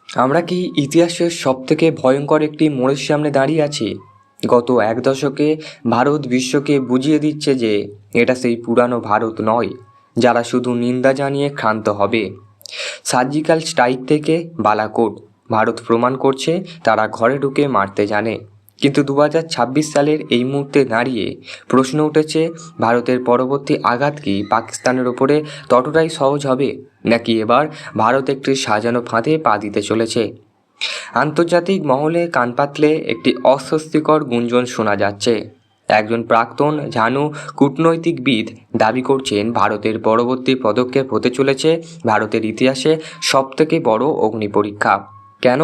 আমরা কি ইতিহাসের সবথেকে ভয়ঙ্কর একটি মোড়ের সামনে দাঁড়িয়ে আছি? গত এক দশকে ভারত বিশ্বকে বুঝিয়ে দিচ্ছে যে এটা সেই পুরানো ভারত নয় যারা শুধু নিন্দা জানিয়ে ক্ষান্ত হবে। সার্জিক্যাল স্ট্রাইক থেকে বালাকোট, ভারত প্রমাণ করছে তারা ঘরে ঢুকে মারতে জানে। কিন্তু 2026 সালের এই মুহূর্তে দাঁড়িয়ে প্রশ্ন উঠেছে, ভারতের পরবর্তী আঘাত কি পাকিস্তানের ওপরে ততটাই সহজ হবে, নাকি এবার ভারত একটি সাজানো ফাঁদে পা দিতে চলেছে? আন্তর্জাতিক মহলে কান পাতলে একটি অস্বস্তিকর গুঞ্জন শোনা যাচ্ছে। একজন প্রাক্তন ঝানু কূটনৈতিকবিদ দাবি করছেন ভারতের পরবর্তী পদক্ষেপ হতে চলেছে ভারতের ইতিহাসে সবথেকে বড় অগ্নিপরীক্ষা। কেন?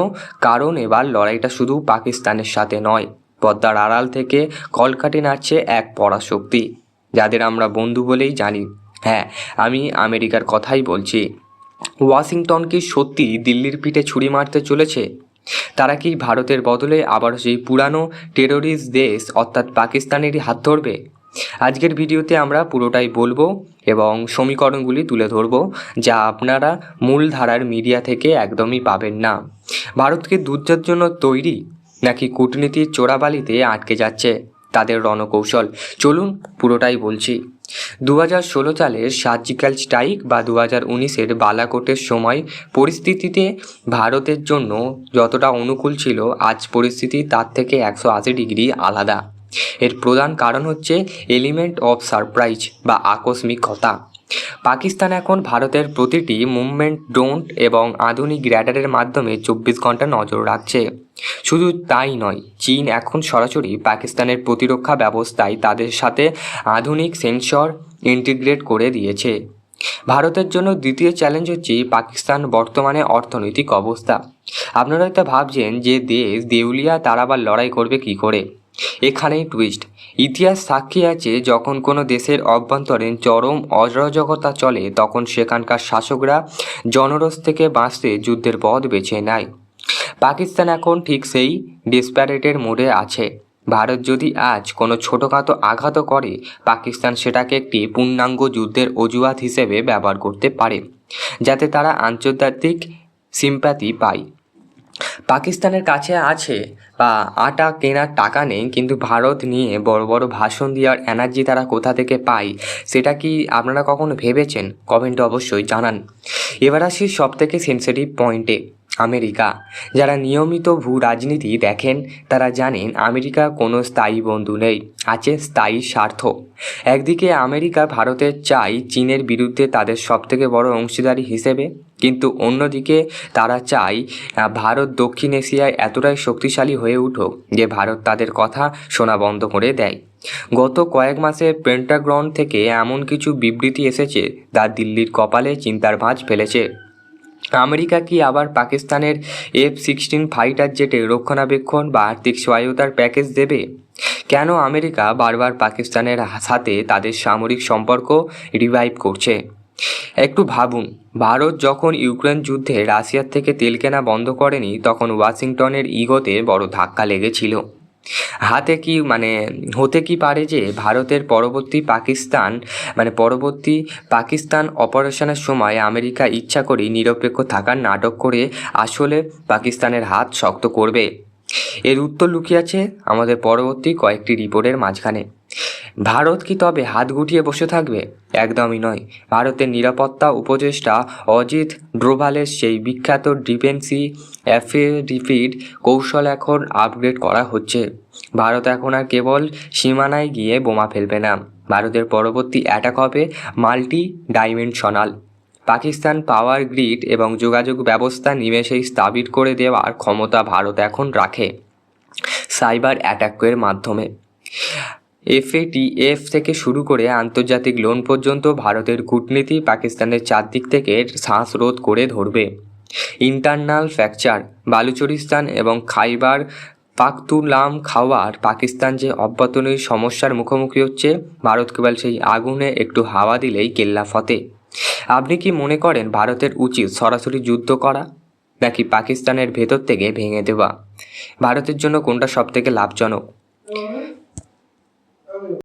কারণ এবার লড়াইটা শুধু পাকিস্তানের সাথে নয়, পদ্মার আড়াল থেকে কলকাঠি নাড়ছে এক পরাশক্তি, যাদের আমরা বন্ধু বলেই জানি। হ্যাঁ, আমি আমেরিকার কথাই বলছি। ওয়াশিংটন কি সত্যি দিল্লির পিঠে ছুরি মারতে চলেছে? তারা কি ভারতের বদলে আবার সেই পুরানো টেরোরিস্ট দেশ অর্থাৎ পাকিস্তানেরই হাত ধরবে? আজকের ভিডিওতে আমরা পুরোটাই বলবো এবং সমীকরণগুলি তুলে ধরবো, যা আপনারা মূলধারার মিডিয়া থেকে একদমই পাবেন না। ভারতকে যুদ্ধের জন্য তৈরি, নাকি কূটনীতির চোরাবালিতে আটকে যাচ্ছে তাদের রণকৌশল? চলুন পুরোটাই বলছি। 2016 সালের সার্জিক্যাল স্ট্রাইক বা 2019-এর বালাকোটের সময় পরিস্থিতিতে ভারতের জন্য যতটা অনুকূল ছিল, আজ পরিস্থিতি তার থেকে 180 ডিগ্রি আলাদা। এর প্রধান কারণ হচ্ছে এলিমেন্ট অফ সারপ্রাইজ বা আকস্মিকতা। পাকিস্তান এখন ভারতের প্রতিটি মুভমেন্ট, ড্রোন এবং আধুনিক র্যাডারের মাধ্যমে 24 ঘন্টা নজর রাখছে। শুধু তাই নয়, চীন এখন সরাসরি পাকিস্তানের প্রতিরক্ষা ব্যবস্থায় তাদের সাথে আধুনিক সেন্সর ইন্টিগ্রেট করে দিয়েছে। ভারতের জন্য দ্বিতীয় চ্যালেঞ্জ হচ্ছে পাকিস্তান বর্তমানে অর্থনৈতিক অবস্থা। আপনারা হয়তো ভাবছেন যে দেশ দেউলিয়া, তারা আবার লড়াই করবে কী করে? এখানেই টুইস্ট। ইতিহাস সাক্ষী আছে, যখন কোনো দেশের অভ্যন্তরীণ চরম অরাজকতা চলে, তখন সেখানকার শাসকরা জনরোষ থেকে বাঁচতে যুদ্ধের পথ বেছে নেয়। পাকিস্তান এখন ঠিক সেই ডেসপারেটের মোডে আছে। ভারত যদি আজ কোনো ছোটোখাটো আঘাতও করে, পাকিস্তান সেটাকে একটি পূর্ণাঙ্গ যুদ্ধের অজুহাত হিসেবে ব্যবহার করতে পারে, যাতে তারা আন্তর্জাতিক সিম্প্যাথি পায়। পাকিস্তানের কাছে আছে বা আটা কেনার টাকা নেই, কিন্তু ভারত নিয়ে বড় বড় ভাষণ দেওয়ার এনার্জি তারা কোথা থেকে পায়, সেটা কি আপনারা কখনো ভেবেছেন? কমেন্টে অবশ্যই জানান। এবার আসি সবথেকে সেন্সিটিভ পয়েন্টে, আমেরিকা। যারা নিয়মিত ভূ রাজনীতি দেখেন তারা জানেন আমেরিকা কোনো স্থায়ী বন্ধু নেই, আছে স্থায়ী স্বার্থ। একদিকে আমেরিকা ভারতের চাই চীনের বিরুদ্ধে তাদের সবথেকে বড় অংশীদারি হিসেবে, কিন্তু অন্যদিকে তারা চায় ভারত দক্ষিণ এশিয়ায় এতটাই শক্তিশালী হয়ে উঠুক যে ভারত তাদের কথা শোনা বন্ধ করে দেয়। গত কয়েক মাসে পেন্টাগন থেকে এমন কিছু বিবৃতি এসেছে যা দিল্লির কপালে চিন্তার ভাঁজ ফেলেছে। আমেরিকা কি আবার পাকিস্তানের F-16 ফাইটার জেটে রক্ষণাবেক্ষণ বা আর্থিক সহায়তার প্যাকেজ দেবে? কেন আমেরিকা বারবার পাকিস্তানের সাথে তাদের সামরিক সম্পর্ক রিভাইভ করছে? একটু ভাবুন, ভারত যখন ইউক্রেন যুদ্ধে রাশিয়ার থেকে তেল কেনা বন্ধ করেনি, তখন ওয়াশিংটনের ইগোতে বড় ধাক্কা লেগেছিল। হতে কি পারে যে ভারতের পরবর্তী পাকিস্তান অপারেশনের সময় আমেরিকা ইচ্ছা করেই নিরপেক্ষ থাকার নাটক করে আসলে পাকিস্তানের হাত শক্ত করবে? এর উত্তর লুকিয়ে আছে আমাদের পরবর্তী কয়েকটি রিপোর্টের মাঝখানে। ভারত কি তবে হাত গুটিয়ে বসে থাকবে? একদমই নয়। ভারতের নিরাপত্তা উপদেষ্টা অজিত ডোভালের সেই বিখ্যাত ডিফেন্সি অ্যাফিডেভিট কৌশল এখন আপগ্রেড করা হচ্ছে। ভারত এখন আর কেবল সীমানায় গিয়ে বোমা ফেলবে না, ভারতের পরবর্তী অ্যাটাক হবে multi dimensional. Pakistan power grid এবং যোগাযোগ ব্যবস্থা নিমেষেই স্থবির করে দেওয়ার ক্ষমতা ভারত এখন রাখে, সাইবার অ্যাটাকের মাধ্যমে। FATF থেকে শুরু করে আন্তর্জাতিক লোন পর্যন্ত ভারতের কূটনীতি পাকিস্তানের চারদিক থেকে শ্বাসরোধ করে ধরবে। ইন্টারনাল ফ্র্যাকচার, বালুচিস্তান এবং খাইবার পাখতুনখাওয়ার পাকিস্তান যে অভ্যন্তরীণ সমস্যার মুখোমুখি হচ্ছে, ভারত কেবল সেই আগুনে একটু হাওয়া দিলেই কেল্লা ফতে। আপনি কি মনে করেন ভারতের উচিত সরাসরি যুদ্ধ করা, নাকি পাকিস্তানের ভেতর থেকে ভেঙে দেওয়া? ভারতের জন্য কোনটা সবথেকে লাভজনক?